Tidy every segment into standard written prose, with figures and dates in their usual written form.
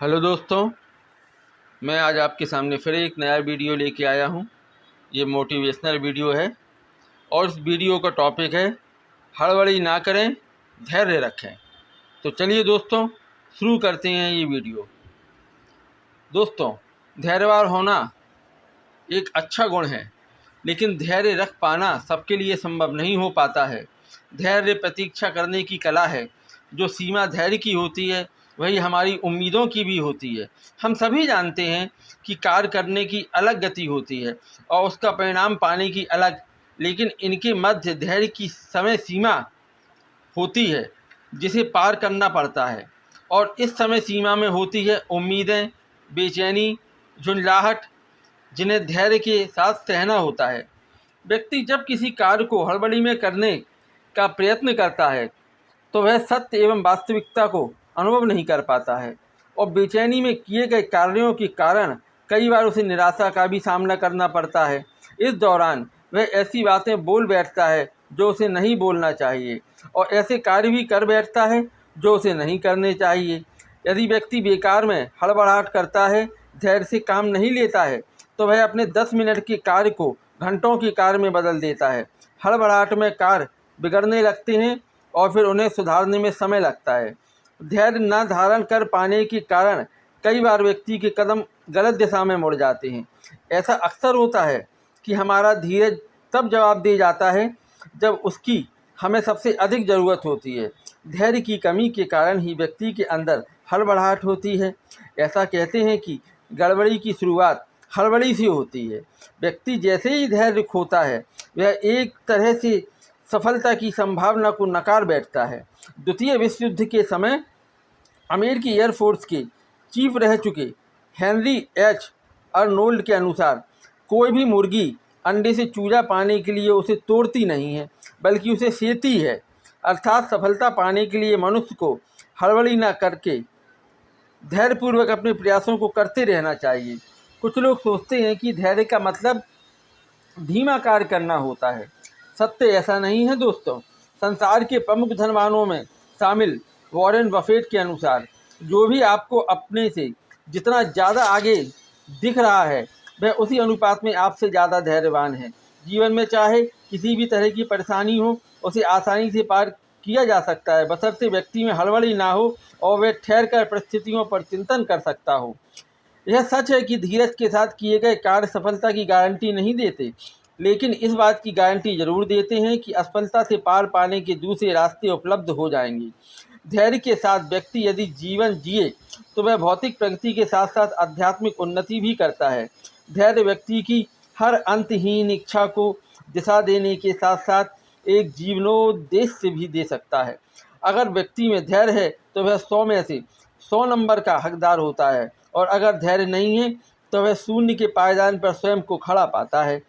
Hello दोस्तों, मैं आज आपके सामने फिर एक नया वीडियो लेके आया हूँ। ये मोटिवेशनल वीडियो है और इस वीडियो का टॉपिक है हड़बड़ी ना करें, धैर्य रखें। तो चलिए दोस्तों शुरू करते हैं ये वीडियो। दोस्तों, धैर्यवान होना एक अच्छा गुण है, लेकिन धैर्य रख पाना सबके लिए संभव नहीं हो पाता है। धैर्य प्रतीक्षा करने की कला है। जो सीमा धैर्य की होती है वही हमारी उम्मीदों की भी होती है। हम सभी जानते हैं कि कार्य करने की अलग गति होती है और उसका परिणाम पाने की अलग, लेकिन इनके मध्य धैर्य की समय सीमा होती है जिसे पार करना पड़ता है। और इस समय सीमा में होती है उम्मीदें, बेचैनी, झुंझलाहट, जिन्हें धैर्य के साथ सहना होता है। व्यक्ति जब किसी कार्य को हड़बड़ी में करने का प्रयत्न करता है तो वह सत्य एवं वास्तविकता को अनुभव नहीं कर पाता है और बेचैनी में किए गए कार्यों के कारण कई बार उसे निराशा का भी सामना करना पड़ता है। इस दौरान वह ऐसी बातें बोल बैठता है जो उसे नहीं बोलना चाहिए और ऐसे कार्य भी कर बैठता है जो उसे नहीं करने चाहिए। यदि व्यक्ति बेकार में हड़बड़ाहट करता है, धैर्य से काम नहीं लेता है, तो वह अपने 10 मिनट के कार्य को घंटों के कार्य में बदल देता है। हड़बड़ाहट में कार्य बिगड़ने लगते हैं और फिर उन्हें सुधारने में समय लगता है। धैर्य न धारण कर पाने के कारण कई बार व्यक्ति के कदम गलत दिशा में मुड़ जाते हैं। ऐसा अक्सर होता है कि हमारा धीरज तब जवाब दे जाता है जब उसकी हमें सबसे अधिक ज़रूरत होती है। धैर्य की कमी के कारण ही व्यक्ति के अंदर हड़बड़ाहट होती है। ऐसा कहते हैं कि गड़बड़ी की शुरुआत हड़बड़ी से होती है। व्यक्ति जैसे ही धैर्य खोता है वह एक तरह से सफलता की संभावना को नकार बैठता है। द्वितीय विश्व युद्ध के समय अमेरिकी एयरफोर्स के चीफ रह चुके हेनरी एच अर्नोल्ड के अनुसार कोई भी मुर्गी अंडे से चूजा पाने के लिए उसे तोड़ती नहीं है, बल्कि उसे सेती है। अर्थात सफलता पाने के लिए मनुष्य को हड़बड़ी न करके धैर्यपूर्वक अपने प्रयासों को करते रहना चाहिए। कुछ लोग सोचते हैं कि धैर्य का मतलब धीमा कार्य करना होता है। सत्य ऐसा नहीं है दोस्तों। संसार के प्रमुख धनवानों में शामिल वॉरेन बफेट के अनुसार जो भी आपको अपने से जितना ज़्यादा आगे दिख रहा है वह उसी अनुपात में आपसे ज़्यादा धैर्यवान है। जीवन में चाहे किसी भी तरह की परेशानी हो, उसे आसानी से पार किया जा सकता है, बशर्ते व्यक्ति में हड़बड़ी ना हो और वह ठहर कर परिस्थितियों पर चिंतन कर सकता हो। यह सच है कि धीरज के साथ किए गए कार्य सफलता की गारंटी नहीं देते, लेकिन इस बात की गारंटी जरूर देते हैं कि असफलता से पार पाने के दूसरे रास्ते उपलब्ध हो जाएंगे। धैर्य के साथ व्यक्ति यदि जीवन जिए तो वह भौतिक प्रगति के साथ साथ आध्यात्मिक उन्नति भी करता है। धैर्य व्यक्ति की हर अंतहीन इच्छा को दिशा देने के साथ साथ एक जीवनोद्देश्य भी दे सकता है। अगर व्यक्ति में धैर्य है तो वह 100 में से 100 नंबर का हकदार होता है, और अगर धैर्य नहीं है तो वह शून्य के पायदान पर स्वयं को खड़ा पाता है।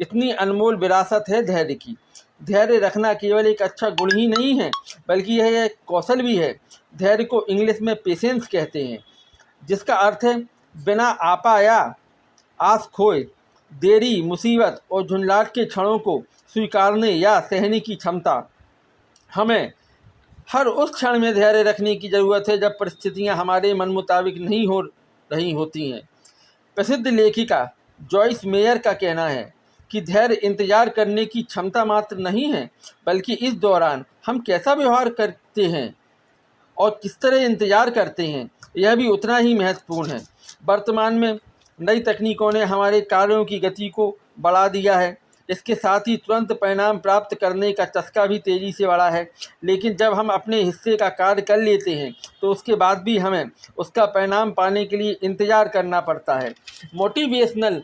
इतनी अनमोल विरासत है धैर्य की। धैर्य रखना केवल एक अच्छा गुण ही नहीं है, बल्कि यह एक कौशल भी है। धैर्य को इंग्लिश में पेशेंस कहते हैं, जिसका अर्थ है बिना आपा या आस खोए देरी, मुसीबत और झुंझलाहट के क्षणों को स्वीकारने या सहने की क्षमता। हमें हर उस क्षण में धैर्य रखने की ज़रूरत है जब परिस्थितियां हमारे मन मुताबिक नहीं हो रही होती हैं। प्रसिद्ध लेखिका जॉइस मेयर का कहना है कि धैर्य इंतजार करने की क्षमता मात्र नहीं है, बल्कि इस दौरान हम कैसा व्यवहार करते हैं और किस तरह इंतजार करते हैं, यह भी उतना ही महत्वपूर्ण है। वर्तमान में नई तकनीकों ने हमारे कार्यों की गति को बढ़ा दिया है। इसके साथ ही तुरंत परिणाम प्राप्त करने का चस्का भी तेज़ी से बढ़ा है, लेकिन जब हम अपने हिस्से का कार्य कर लेते हैं तो उसके बाद भी हमें उसका परिणाम पाने के लिए इंतज़ार करना पड़ता है। मोटिवेशनल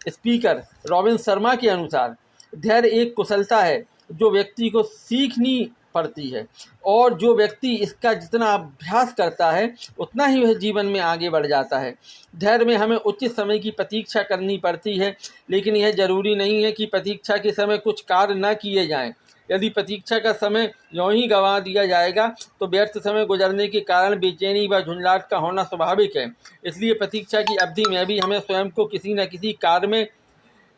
स्पीकर रॉबिन शर्मा के अनुसार धैर्य एक कुशलता है जो व्यक्ति को सीखनी पड़ती है, और जो व्यक्ति इसका जितना अभ्यास करता है उतना ही वह जीवन में आगे बढ़ जाता है। धैर्य में हमें उचित समय की प्रतीक्षा करनी पड़ती है, लेकिन यह जरूरी नहीं है कि प्रतीक्षा के समय कुछ कार्य न किए जाएं। यदि प्रतीक्षा का समय यूँ ही गंवा दिया जाएगा तो व्यर्थ समय गुजरने के कारण बेचैनी व झुंझलाहट का होना स्वाभाविक है। इसलिए प्रतीक्षा की अवधि में भी हमें स्वयं को किसी न किसी कार्य में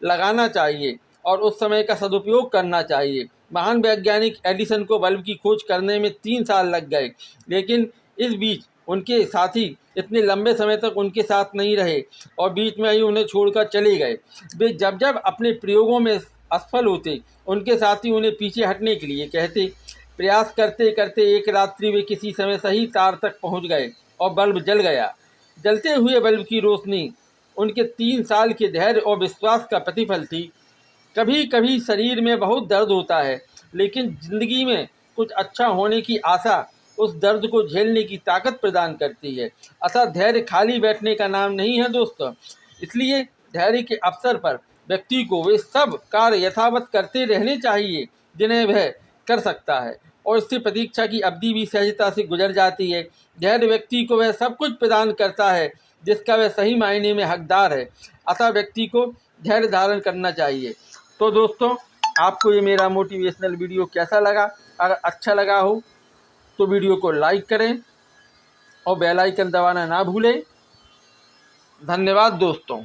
लगाना चाहिए और उस समय का सदुपयोग करना चाहिए। महान वैज्ञानिक एडिसन को बल्ब की खोज करने में 3 साल लग गए, लेकिन इस बीच उनके साथी इतने लंबे समय तक उनके साथ नहीं रहे और बीच में ही उन्हें छोड़कर चले गए। वे जब जब अपने प्रयोगों में असफल होते, उनके साथी उन्हें पीछे हटने के लिए कहते। प्रयास करते करते एक रात्रि वे किसी समय सही तार तक पहुंच गए और बल्ब जल गया। जलते हुए बल्ब की रोशनी उनके 3 साल के धैर्य और विश्वास का प्रतिफल थी। कभी कभी शरीर में बहुत दर्द होता है, लेकिन जिंदगी में कुछ अच्छा होने की आशा उस दर्द को झेलने की ताकत प्रदान करती है। अतः धैर्य खाली बैठने का नाम नहीं है दोस्तों। इसलिए धैर्य के अवसर पर व्यक्ति को वे सब कार्य यथावत करते रहने चाहिए जिन्हें वह कर सकता है, और इससे प्रतीक्षा की अवधि भी सहजता से गुजर जाती है। धैर्य व्यक्ति को वह सब कुछ प्रदान करता है जिसका वह सही मायने में हकदार है। अतः व्यक्ति को धैर्य धारण करना चाहिए। तो दोस्तों, आपको ये मेरा मोटिवेशनल वीडियो कैसा लगा? अगर अच्छा लगा हो तो वीडियो को लाइक करें और बेल आइकन दबाना ना भूलें। धन्यवाद दोस्तों।